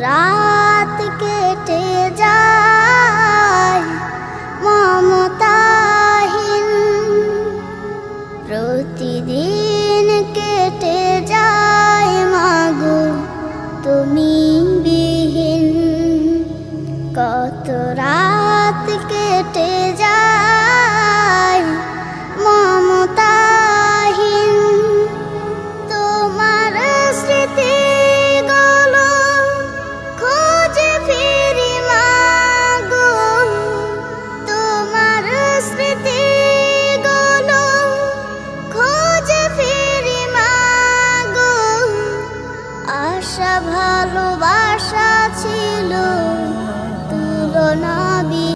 রাত কেটে যায় মমতাহীন, প্রতিদিন কেটে যায় মাগো তুমি বিহীন। কত রাত কেটে যায়